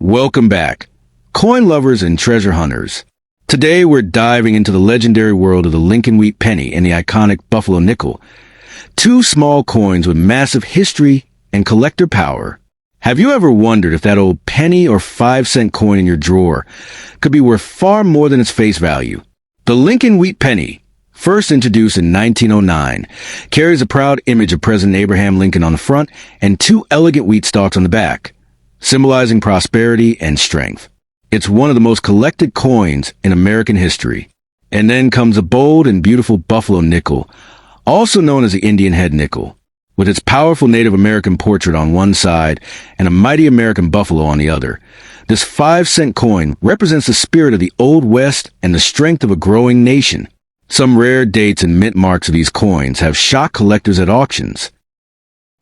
Welcome back, coin lovers and treasure hunters. Today we're diving into the legendary world of the Lincoln Wheat Penny and the iconic Buffalo Nickel, two small coins with massive history and collector power. Have you ever wondered if that old penny or 5-cent coin in your drawer could be worth far more than its face value? The Lincoln Wheat Penny, first introduced in 1909, carries a proud image of President Abraham Lincoln on the front and two elegant wheat stalks on the back, symbolizing prosperity and strength. It's one of the most collected coins in American history. And then comes a bold and beautiful Buffalo nickel, also known as the Indian head nickel, with its powerful Native American portrait on one side and a mighty American buffalo on the other. This 5-cent coin represents the spirit of the Old West and the strength of a growing nation. Some rare dates and mint marks of these coins have shocked collectors at auctions.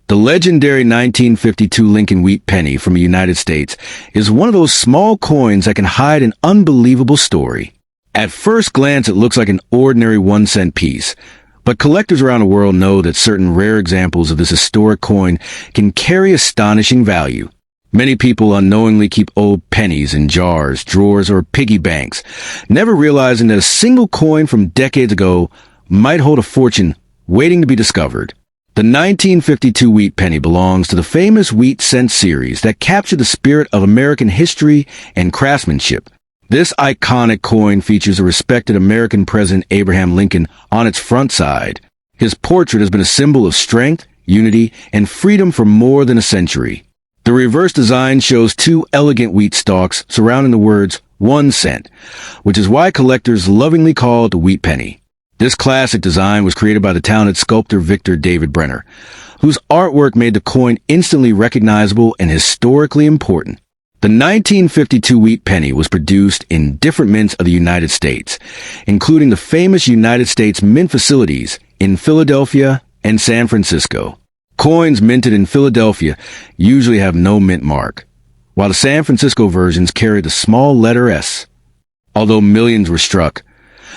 The legendary 1952 Lincoln Wheat Penny from the United States is one of those small coins that can hide an unbelievable story. At first glance, it looks like an ordinary 1-cent piece, but collectors around the world know that certain rare examples of this historic coin can carry astonishing value. Many people unknowingly keep old pennies in jars, drawers, or piggy banks, never realizing that a single coin from decades ago might hold a fortune waiting to be discovered. The 1952 Wheat Penny belongs to the famous Wheat Cent series that captured the spirit of American history and craftsmanship. This iconic coin features a respected American President Abraham Lincoln on its front side. His portrait has been a symbol of strength, unity, and freedom for more than a century. The reverse design shows two elegant wheat stalks surrounding the words 1 cent, which is why collectors lovingly call it the Wheat Penny. This classic design was created by the talented sculptor Victor David Brenner, whose artwork made the coin instantly recognizable and historically important. The 1952 Wheat Penny was produced in different mints of the United States, including the famous United States Mint facilities in Philadelphia and San Francisco. Coins minted in Philadelphia usually have no mint mark, while the San Francisco versions carry the small letter S. Although millions were struck,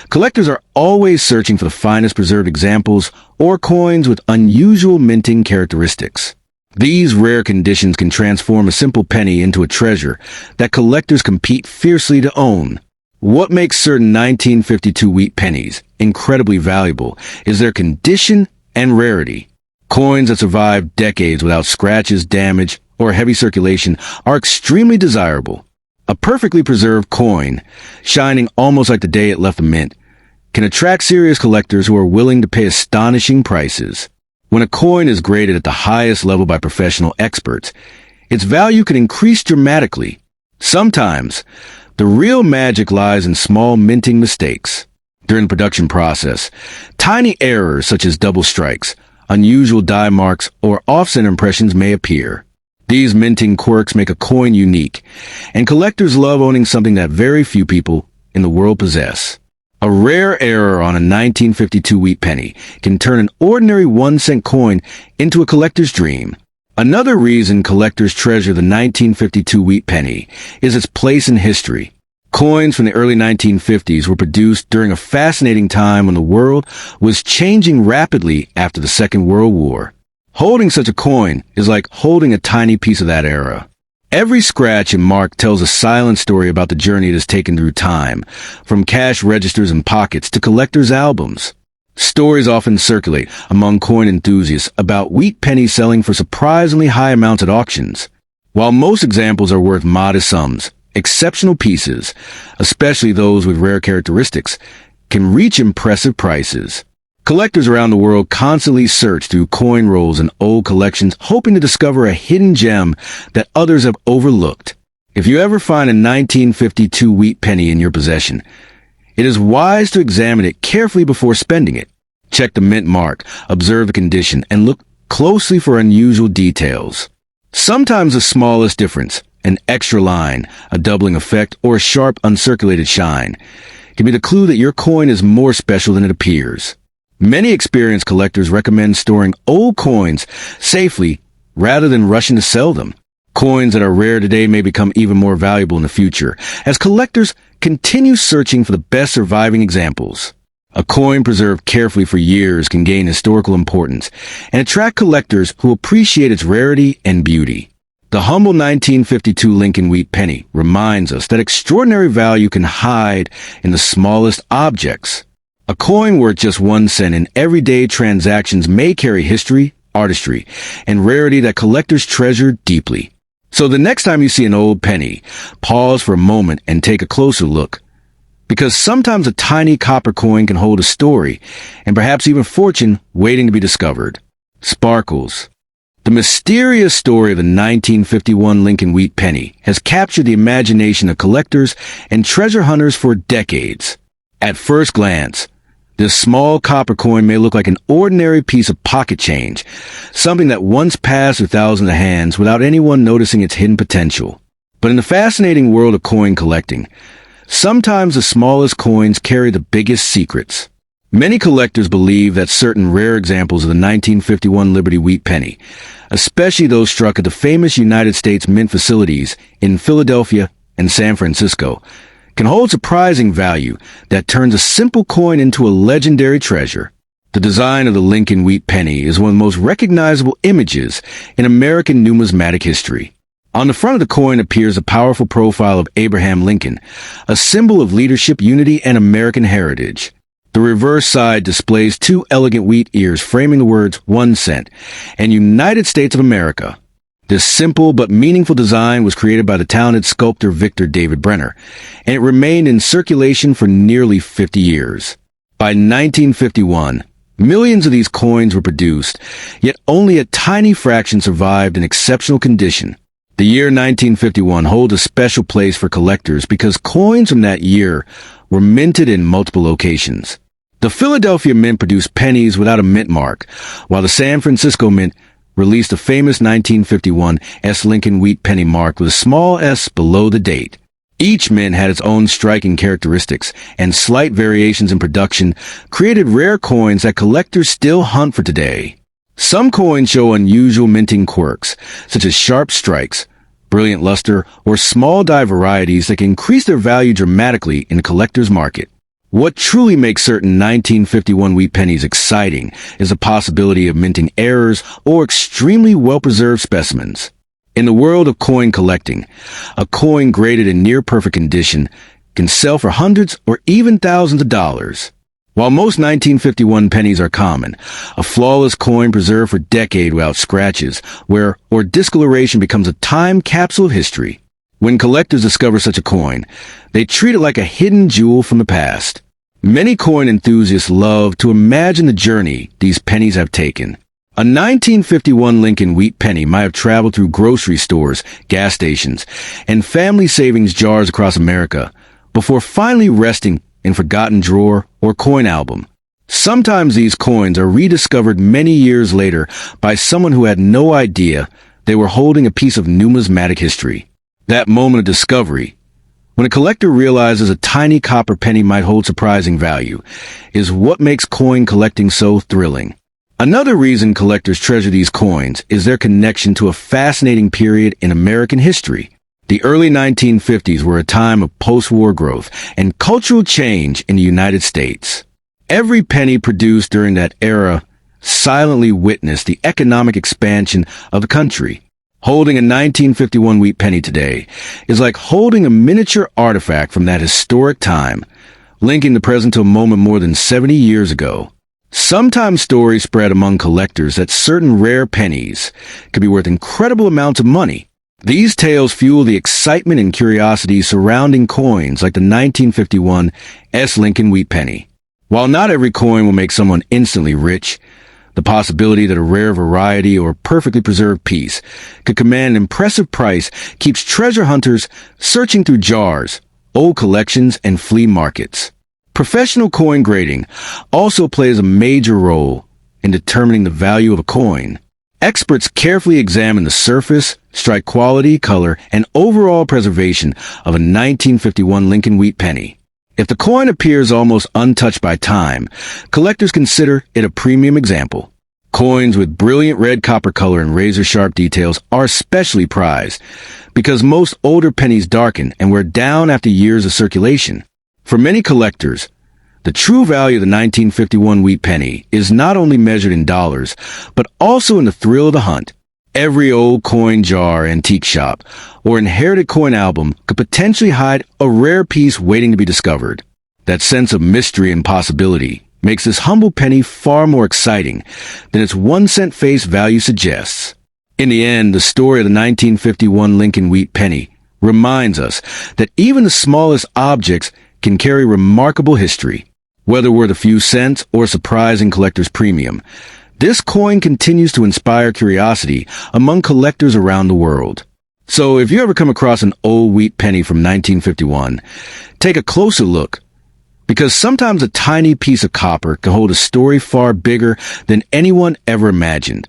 collectors are always searching for the finest preserved examples or coins with unusual minting characteristics. These rare conditions can transform a simple penny into a treasure that collectors compete fiercely to own. What makes certain 1952 Wheat Pennies incredibly valuable is their condition and rarity. Coins that survive decades without scratches, damage, or heavy circulation are extremely desirable. A perfectly preserved coin, shining almost like the day it left the mint, can attract serious collectors who are willing to pay astonishing prices. When a coin is graded at the highest level by professional experts, its value can increase dramatically. Sometimes, the real magic lies in small minting mistakes. During the production process, tiny errors such as double strikes, unusual die marks, or offset impressions may appear. These minting quirks make a coin unique, and collectors love owning something that very few people in the world possess. A rare error on a 1952 Wheat Penny can turn an ordinary 1-cent coin into a collector's dream. Another reason collectors treasure the 1952 Wheat Penny is its place in history. Coins from the early 1950s were produced during a fascinating time when the world was changing rapidly after the Second World War. Holding such a coin is like holding a tiny piece of that era. Every scratch and mark tells a silent story about the journey it has taken through time, from cash registers and pockets to collectors' albums. Stories often circulate among coin enthusiasts about wheat pennies selling for surprisingly high amounts at auctions. While most examples are worth modest sums, exceptional pieces, especially those with rare characteristics, can reach impressive prices. Collectors around the world constantly search through coin rolls and old collections, hoping to discover a hidden gem that others have overlooked. If you ever find a 1952 Wheat Penny in your possession, it is wise to examine it carefully before spending it. Check the mint mark, observe the condition, and look closely for unusual details. Sometimes the smallest difference, an extra line, a doubling effect, or a sharp uncirculated shine, can be the clue that your coin is more special than it appears. Many experienced collectors recommend storing old coins safely rather than rushing to sell them. Coins that are rare today may become even more valuable in the future as collectors continue searching for the best surviving examples. A coin preserved carefully for years can gain historical importance and attract collectors who appreciate its rarity and beauty. The humble 1952 Lincoln Wheat Penny reminds us that extraordinary value can hide in the smallest objects. A coin worth just 1 cent in everyday transactions may carry history, artistry, and rarity that collectors treasure deeply. So the next time you see an old penny, pause for a moment and take a closer look. Because sometimes a tiny copper coin can hold a story, and perhaps even fortune waiting to be discovered. Sparkles. The mysterious story of the 1951 Lincoln Wheat Penny has captured the imagination of collectors and treasure hunters for decades. At first glance, this small copper coin may look like an ordinary piece of pocket change, something that once passed through thousands of hands without anyone noticing its hidden potential. But in the fascinating world of coin collecting, sometimes the smallest coins carry the biggest secrets. Many collectors believe that certain rare examples of the 1951 Liberty Wheat Penny, especially those struck at the famous United States Mint facilities in Philadelphia and San Francisco, can hold surprising value that turns a simple coin into a legendary treasure. The design of the Lincoln Wheat Penny is one of the most recognizable images in American numismatic history. On the front of the coin appears a powerful profile of Abraham Lincoln, a symbol of leadership, unity, and American heritage. The reverse side displays 2 elegant wheat ears framing the words 1 cent and United States of America. This simple but meaningful design was created by the talented sculptor Victor David Brenner, and it remained in circulation for nearly 50 years. By 1951, millions of these coins were produced, yet only a tiny fraction survived in exceptional condition. The year 1951 holds a special place for collectors because coins from that year were minted in multiple locations. The Philadelphia Mint produced pennies without a mint mark, while the San Francisco Mint released the famous 1951 S. Lincoln Wheat Penny mark with a small s below the date. Each mint had its own striking characteristics, and slight variations in production created rare coins that collectors still hunt for today. Some coins show unusual minting quirks, such as sharp strikes, brilliant luster, or small die varieties that can increase their value dramatically in the collector's market. What truly makes certain 1951 wheat pennies exciting is the possibility of minting errors or extremely well-preserved specimens. In the world of coin collecting, a coin graded in near-perfect condition can sell for hundreds or even thousands of dollars. While most 1951 pennies are common, a flawless coin preserved for decades without scratches, wear, or discoloration becomes a time capsule of history. When collectors discover such a coin, they treat it like a hidden jewel from the past. Many coin enthusiasts love to imagine the journey these pennies have taken. A 1951 Lincoln Wheat Penny might have traveled through grocery stores, gas stations, and family savings jars across America before finally resting in forgotten drawer or coin album. Sometimes these coins are rediscovered many years later by someone who had no idea they were holding a piece of numismatic history. That moment of discovery, when a collector realizes a tiny copper penny might hold surprising value, is what makes coin collecting so thrilling. Another reason collectors treasure these coins is their connection to a fascinating period in American history. The early 1950s were a time of post-war growth and cultural change in the United States. Every penny produced during that era silently witnessed the economic expansion of the country. Holding a 1951 wheat penny today is like holding a miniature artifact from that historic time, linking the present to a moment more than 70 years ago. Sometimes stories spread among collectors that certain rare pennies could be worth incredible amounts of money. These tales fuel the excitement and curiosity surrounding coins like the 1951 S. Lincoln Wheat Penny. While not every coin will make someone instantly rich, the possibility that a rare variety or perfectly preserved piece could command an impressive price keeps treasure hunters searching through jars, old collections, and flea markets. Professional coin grading also plays a major role in determining the value of a coin. Experts carefully examine the surface, strike quality, color, and overall preservation of a 1951 Lincoln Wheat Penny. If the coin appears almost untouched by time, collectors consider it a premium example. Coins with brilliant red copper color and razor-sharp details are especially prized because most older pennies darken and wear down after years of circulation. For many collectors, the true value of the 1951 wheat penny is not only measured in dollars, but also in the thrill of the hunt. Every old coin jar, antique shop, or inherited coin album could potentially hide a rare piece waiting to be discovered. That sense of mystery and possibility makes this humble penny far more exciting than its 1 cent face value suggests. In the end, the story of the 1951 Lincoln Wheat Penny reminds us that even the smallest objects can carry remarkable history. Whether worth a few cents or a surprising collector's premium, this coin continues to inspire curiosity among collectors around the world. So if you ever come across an old wheat penny from 1951, take a closer look, because sometimes a tiny piece of copper can hold a story far bigger than anyone ever imagined.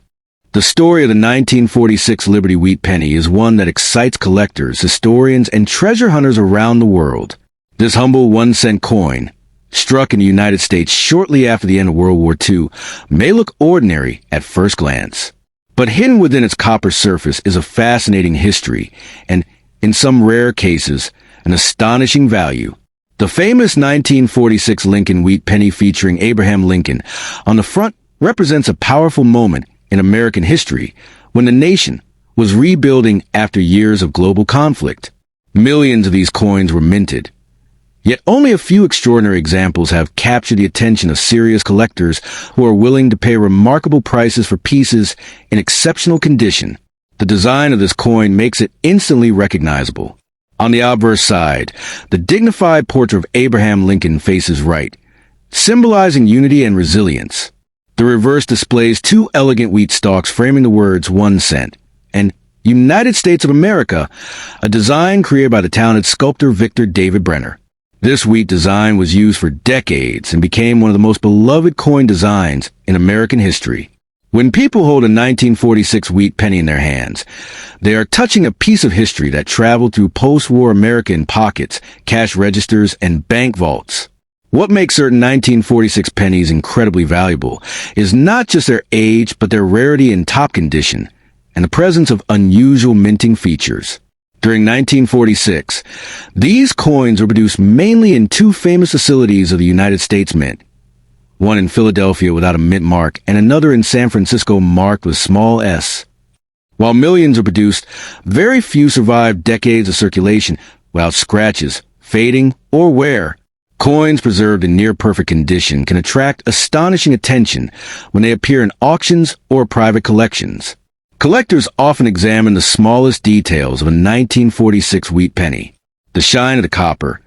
The story of the 1946 Liberty Wheat Penny is one that excites collectors, historians, and treasure hunters around the world. This humble 1 cent coin, struck in the United States shortly after the end of World War II, may look ordinary at first glance. But hidden within its copper surface is a fascinating history and, in some rare cases, an astonishing value. The famous 1946 Lincoln Wheat Penny featuring Abraham Lincoln on the front represents a powerful moment in American history when the nation was rebuilding after years of global conflict. Millions of these coins were minted. Yet only a few extraordinary examples have captured the attention of serious collectors who are willing to pay remarkable prices for pieces in exceptional condition. The design of this coin makes it instantly recognizable. On the obverse side, the dignified portrait of Abraham Lincoln faces right, symbolizing unity and resilience. The reverse displays two elegant wheat stalks framing the words 1 cent and United States of America, a design created by the talented sculptor Victor David Brenner. This wheat design was used for decades and became one of the most beloved coin designs in American history. When people hold a 1946 wheat penny in their hands, they are touching a piece of history that traveled through post-war America in pockets, cash registers, and bank vaults. What makes certain 1946 pennies incredibly valuable is not just their age, but their rarity and top condition, and the presence of unusual minting features. During 1946, these coins were produced mainly in two famous facilities of the United States Mint, one in Philadelphia without a mint mark and another in San Francisco marked with small s. While millions were produced, very few survived decades of circulation without scratches, fading, or wear. Coins preserved in near-perfect condition can attract astonishing attention when they appear in auctions or private collections. Collectors often examine the smallest details of a 1946 wheat penny. The shine of the copper,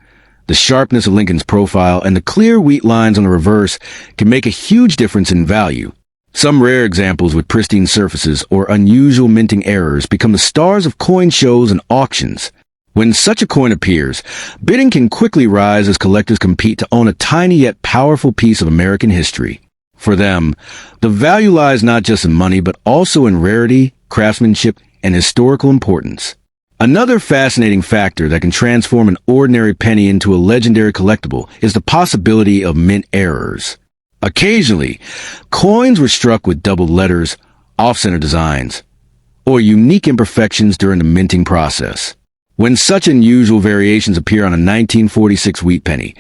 the sharpness of Lincoln's profile, and the clear wheat lines on the reverse can make a huge difference in value. Some rare examples with pristine surfaces or unusual minting errors become the stars of coin shows and auctions. When such a coin appears, bidding can quickly rise as collectors compete to own a tiny yet powerful piece of American history. For them, the value lies not just in money, but also in rarity, craftsmanship, and historical importance. Another fascinating factor that can transform an ordinary penny into a legendary collectible is the possibility of mint errors. Occasionally, coins were struck with doubled letters, off-center designs, or unique imperfections during the minting process. When such unusual variations appear on a 1946 wheat penny,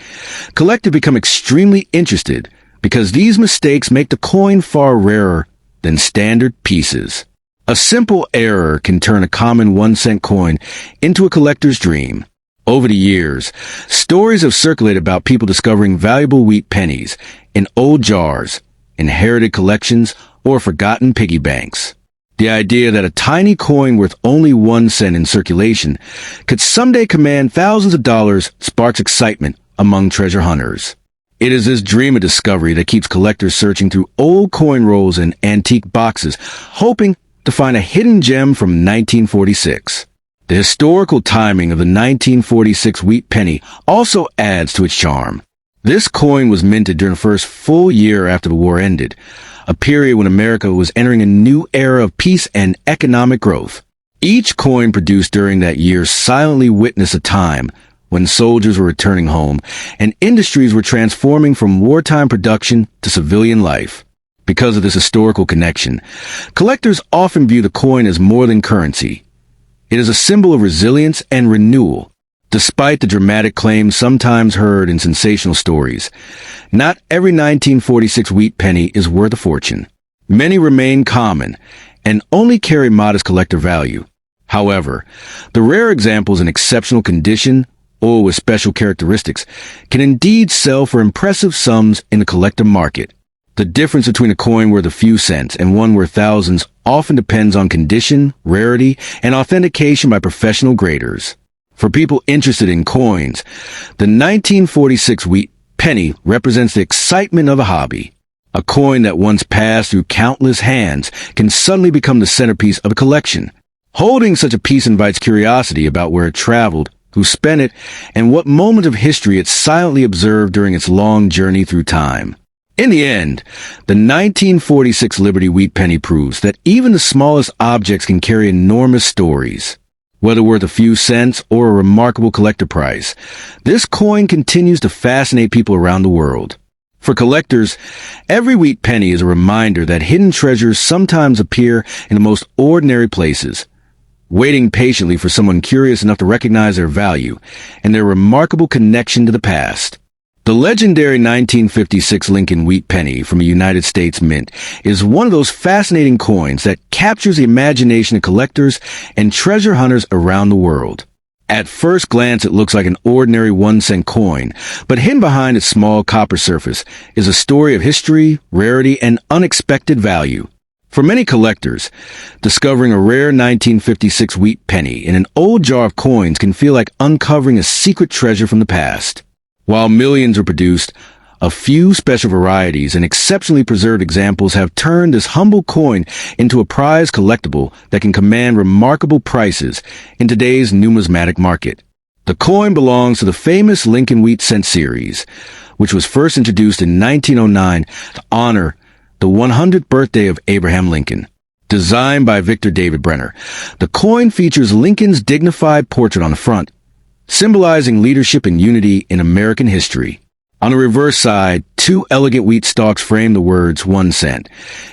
collectors become extremely interested because these mistakes make the coin far rarer than standard pieces. A simple error can turn a common 1 cent coin into a collector's dream. Over the years, stories have circulated about people discovering valuable wheat pennies in old jars, inherited collections, or forgotten piggy banks. The idea that a tiny coin worth only 1 cent in circulation could someday command thousands of dollars sparks excitement among treasure hunters. It is this dream of discovery that keeps collectors searching through old coin rolls and antique boxes, hoping to find a hidden gem from 1946. The historical timing of the 1946 wheat penny also adds to its charm. This coin was minted during the first full year after the war ended, a period when America was entering a new era of peace and economic growth. Each coin produced during that year silently witnessed a time when soldiers were returning home and industries were transforming from wartime production to civilian life. Because of this historical connection, collectors often view the coin as more than currency. It is a symbol of resilience and renewal. Despite the dramatic claims sometimes heard in sensational stories, not every 1946 wheat penny is worth a fortune. Many remain common, and only carry modest collector value. However, the rare examples in exceptional condition or with special characteristics can indeed sell for impressive sums in the collector market. The difference between a coin worth a few cents and one worth thousands often depends on condition, rarity, and authentication by professional graders. For people interested in coins, the 1946 Wheat Penny represents the excitement of a hobby. A coin that once passed through countless hands can suddenly become the centerpiece of a collection. Holding such a piece invites curiosity about where it traveled, who spent it, and what moment of history it silently observed during its long journey through time. In the end, the 1946 Liberty Wheat Penny proves that even the smallest objects can carry enormous stories. Whether worth a few cents or a remarkable collector price, this coin continues to fascinate people around the world. For collectors, every wheat penny is a reminder that hidden treasures sometimes appear in the most ordinary places, waiting patiently for someone curious enough to recognize their value and their remarkable connection to the past. The legendary 1956 Lincoln Wheat Penny from a United States mint is one of those fascinating coins that captures the imagination of collectors and treasure hunters around the world. At first glance, it looks like an ordinary 1-cent coin, but hidden behind its small copper surface is a story of history, rarity, and unexpected value. For many collectors, discovering a rare 1956 wheat penny in an old jar of coins can feel like uncovering a secret treasure from the past. While millions are produced, a few special varieties and exceptionally preserved examples have turned this humble coin into a prized collectible that can command remarkable prices in today's numismatic market. The coin belongs to the famous Lincoln Wheat Cent series, which was first introduced in 1909 to honor the 100th birthday of Abraham Lincoln. Designed by Victor David Brenner, the coin features Lincoln's dignified portrait on the front, symbolizing leadership and unity in American history. On the reverse side, 2 elegant wheat stalks frame the words 1 cent,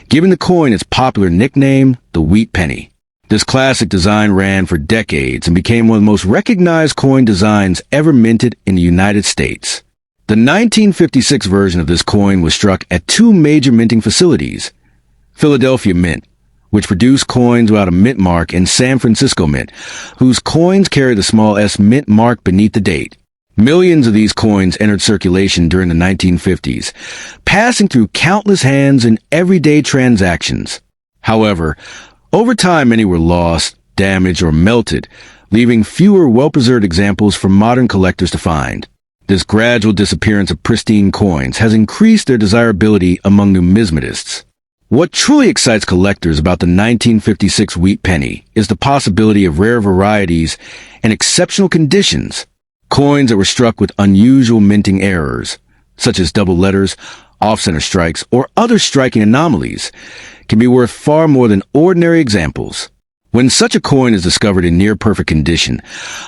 giving the coin its popular nickname, the Wheat Penny. This classic design ran for decades and became one of the most recognized coin designs ever minted in the United States. The 1956 version of this coin was struck at 2 major minting facilities: Philadelphia Mint, which produced coins without a mint mark, and San Francisco Mint, whose coins carry the small S mint mark beneath the date. Millions of these coins entered circulation during the 1950s, passing through countless hands in everyday transactions. However, over time many were lost, damaged, or melted, leaving fewer well-preserved examples for modern collectors to find. This gradual disappearance of pristine coins has increased their desirability among numismatists. What truly excites collectors about the 1956 Wheat Penny is the possibility of rare varieties and exceptional conditions. Coins that were struck with unusual minting errors, such as double letters, off-center strikes, or other striking anomalies, can be worth far more than ordinary examples. When such a coin is discovered in near-perfect condition,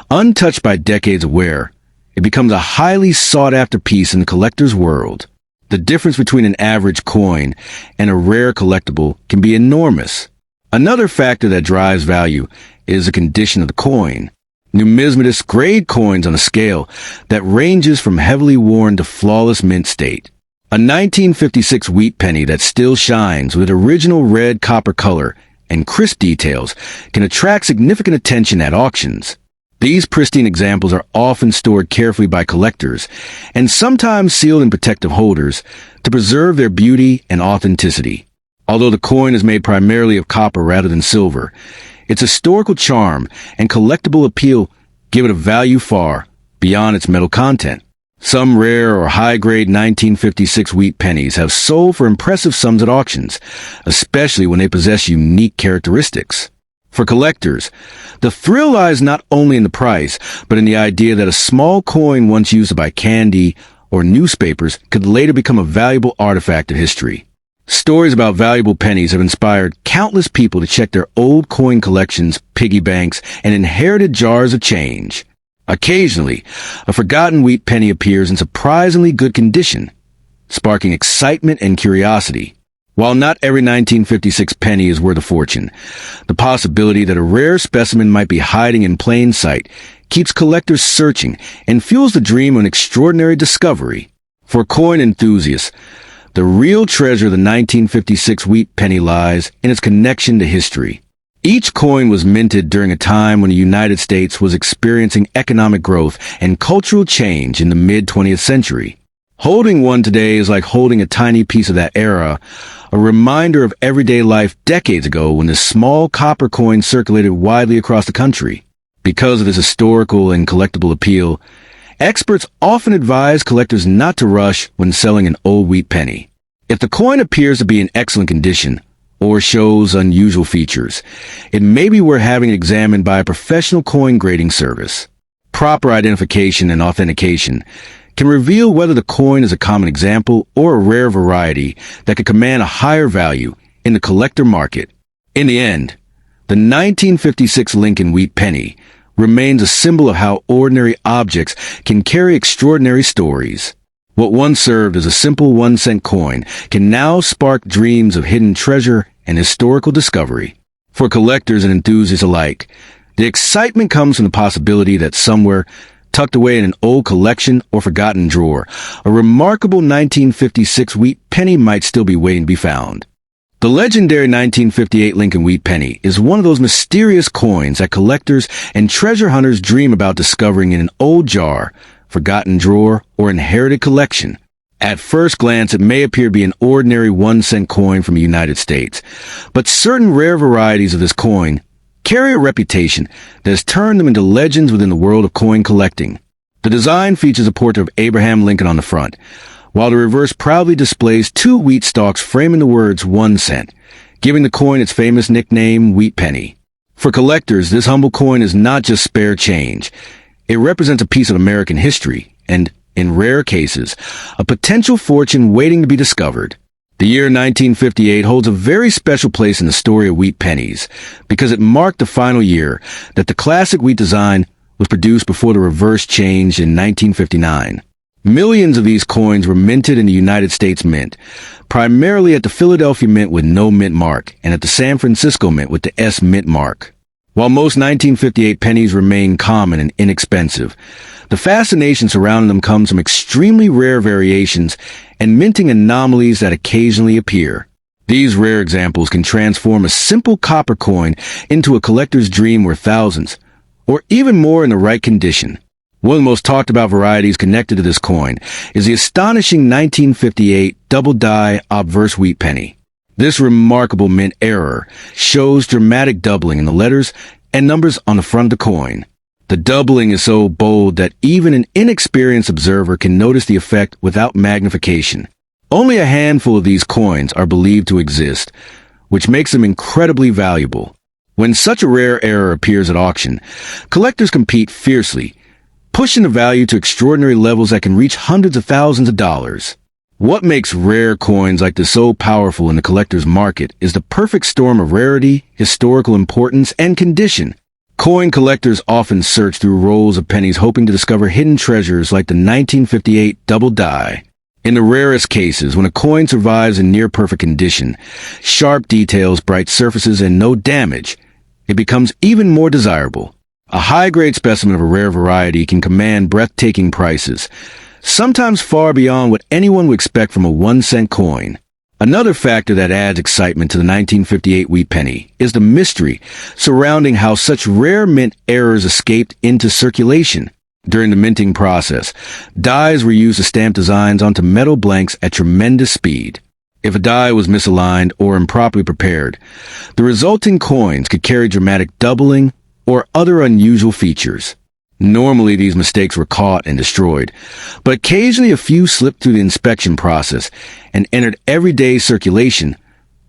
untouched by decades of wear, it becomes a highly sought-after piece in the collector's world. The difference between an average coin and a rare collectible can be enormous. Another factor that drives value is the condition of the coin. Numismatists grade coins on a scale that ranges from heavily worn to flawless mint state. A 1956 wheat penny that still shines with original red copper color and crisp details can attract significant attention at auctions. These pristine examples are often stored carefully by collectors and sometimes sealed in protective holders to preserve their beauty and authenticity. Although the coin is made primarily of copper rather than silver, its historical charm and collectible appeal give it a value far beyond its metal content. Some rare or high-grade 1956 wheat pennies have sold for impressive sums at auctions, especially when they possess unique characteristics. For collectors, the thrill lies not only in the price, but in the idea that a small coin once used to buy candy or newspapers could later become a valuable artifact of history. Stories about valuable pennies have inspired countless people to check their old coin collections, piggy banks, and inherited jars of change. Occasionally, a forgotten wheat penny appears in surprisingly good condition, sparking excitement and curiosity. While not every 1956 penny is worth a fortune, the possibility that a rare specimen might be hiding in plain sight keeps collectors searching and fuels the dream of an extraordinary discovery. For coin enthusiasts, The real treasure of the 1956 wheat penny lies in its connection to history. Each coin was minted during a time when the United States was experiencing economic growth and cultural change in the mid-20th century. Holding one today is like holding a tiny piece of that era, a reminder of everyday life decades ago when this small copper coin circulated widely across the country. Because of its historical and collectible appeal, experts often advise collectors not to rush when selling an old wheat penny. If the coin appears to be in excellent condition or shows unusual features, it may be worth having it examined by a professional coin grading service. Proper identification and authentication can reveal whether the coin is a common example or a rare variety that could command a higher value in the collector market. In the end, the 1956 Lincoln Wheat Penny remains a symbol of how ordinary objects can carry extraordinary stories. What once served as a simple 1-cent coin can now spark dreams of hidden treasure and historical discovery. For collectors and enthusiasts alike, the excitement comes from the possibility that somewhere, tucked away in an old collection or forgotten drawer, a remarkable 1956 wheat penny might still be waiting to be found. The legendary 1958 Lincoln Wheat Penny is one of those mysterious coins that collectors and treasure hunters dream about discovering in an old jar, forgotten drawer, or inherited collection. At first glance, it may appear to be an ordinary 1-cent coin from the United States, but certain rare varieties of this coin carry a reputation that has turned them into legends within the world of coin collecting. The design features a portrait of Abraham Lincoln on the front, while the reverse proudly displays 2 wheat stalks framing the words 1 cent, giving the coin its famous nickname, Wheat Penny. For collectors, this humble coin is not just spare change. It represents a piece of American history and, in rare cases, a potential fortune waiting to be discovered. The year 1958 holds a very special place in the story of wheat pennies because it marked the final year that the classic wheat design was produced before the reverse changed in 1959. Millions of these coins were minted in the United States Mint, primarily at the Philadelphia Mint with no mint mark and at the San Francisco Mint with the S mint mark. While most 1958 pennies remain common and inexpensive, the fascination surrounding them comes from extremely rare variations and minting anomalies that occasionally appear. These rare examples can transform a simple copper coin into a collector's dream worth thousands, or even more in the right condition. One of the most talked about varieties connected to this coin is the astonishing 1958 double-die obverse wheat penny. This remarkable mint error shows dramatic doubling in the letters and numbers on the front of the coin. The doubling is so bold that even an inexperienced observer can notice the effect without magnification. Only a handful of these coins are believed to exist, which makes them incredibly valuable. When such a rare error appears at auction, collectors compete fiercely, pushing the value to extraordinary levels that can reach hundreds of thousands of dollars. What makes rare coins like this so powerful in the collector's market is the perfect storm of rarity, historical importance, and condition. Coin collectors often search through rolls of pennies hoping to discover hidden treasures like the 1958 double die. In the rarest cases, when a coin survives in near-perfect condition, sharp details, bright surfaces, and no damage, it becomes even more desirable. A high-grade specimen of a rare variety can command breathtaking prices, sometimes far beyond what anyone would expect from a 1-cent coin. Another factor that adds excitement to the 1958 wheat penny is the mystery surrounding how such rare mint errors escaped into circulation. During the minting process, dies were used to stamp designs onto metal blanks at tremendous speed. If a die was misaligned or improperly prepared, the resulting coins could carry dramatic doubling or other unusual features. Normally, these mistakes were caught and destroyed, but occasionally a few slipped through the inspection process and entered everyday circulation,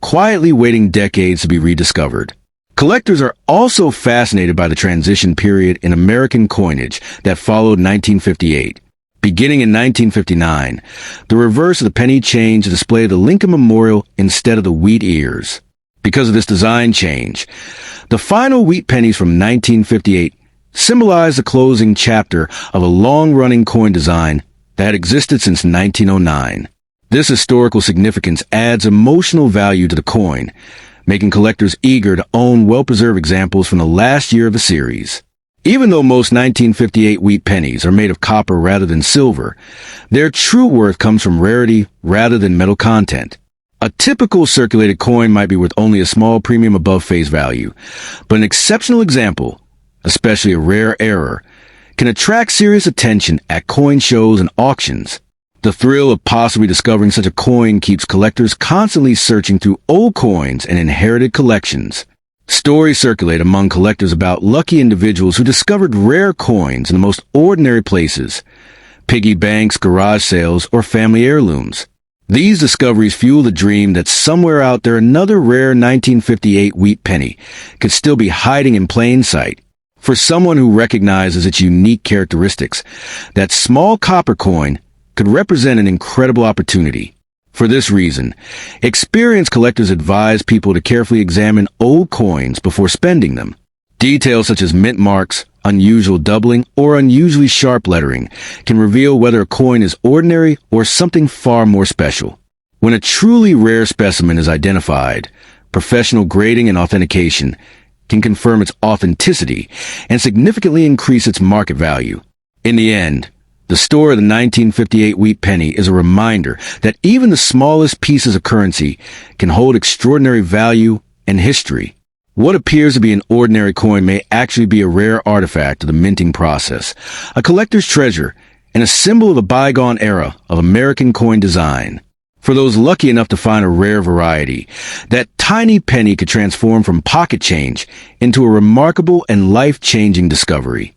quietly waiting decades to be rediscovered. Collectors are also fascinated by the transition period in American coinage that followed 1958. Beginning in 1959, the reverse of the penny changed to display the Lincoln Memorial instead of the wheat ears. Because of this design change, the final wheat pennies from 1958 symbolize the closing chapter of a long-running coin design that had existed since 1909. This historical significance adds emotional value to the coin, making collectors eager to own well-preserved examples from the last year of the series. Even though most 1958 wheat pennies are made of copper rather than silver, their true worth comes from rarity rather than metal content. A typical circulated coin might be worth only a small premium above face value, but an exceptional example, especially a rare error, can attract serious attention at coin shows and auctions. The thrill of possibly discovering such a coin keeps collectors constantly searching through old coins and inherited collections. Stories circulate among collectors about lucky individuals who discovered rare coins in the most ordinary places: piggy banks, garage sales, or family heirlooms. These discoveries fuel the dream that somewhere out there another rare 1958 wheat penny could still be hiding in plain sight. For someone who recognizes its unique characteristics, that small copper coin could represent an incredible opportunity. For this reason, experienced collectors advise people to carefully examine old coins before spending them. Details such as mint marks, unusual doubling, or unusually sharp lettering can reveal whether a coin is ordinary or something far more special. When a truly rare specimen is identified, professional grading and authentication can confirm its authenticity and significantly increase its market value. In the end, the story of the 1958 wheat penny is a reminder that even the smallest pieces of currency can hold extraordinary value and history. What appears to be an ordinary coin may actually be a rare artifact of the minting process, a collector's treasure, and a symbol of the bygone era of American coin design. For those lucky enough to find a rare variety, that tiny penny could transform from pocket change into a remarkable and life-changing discovery.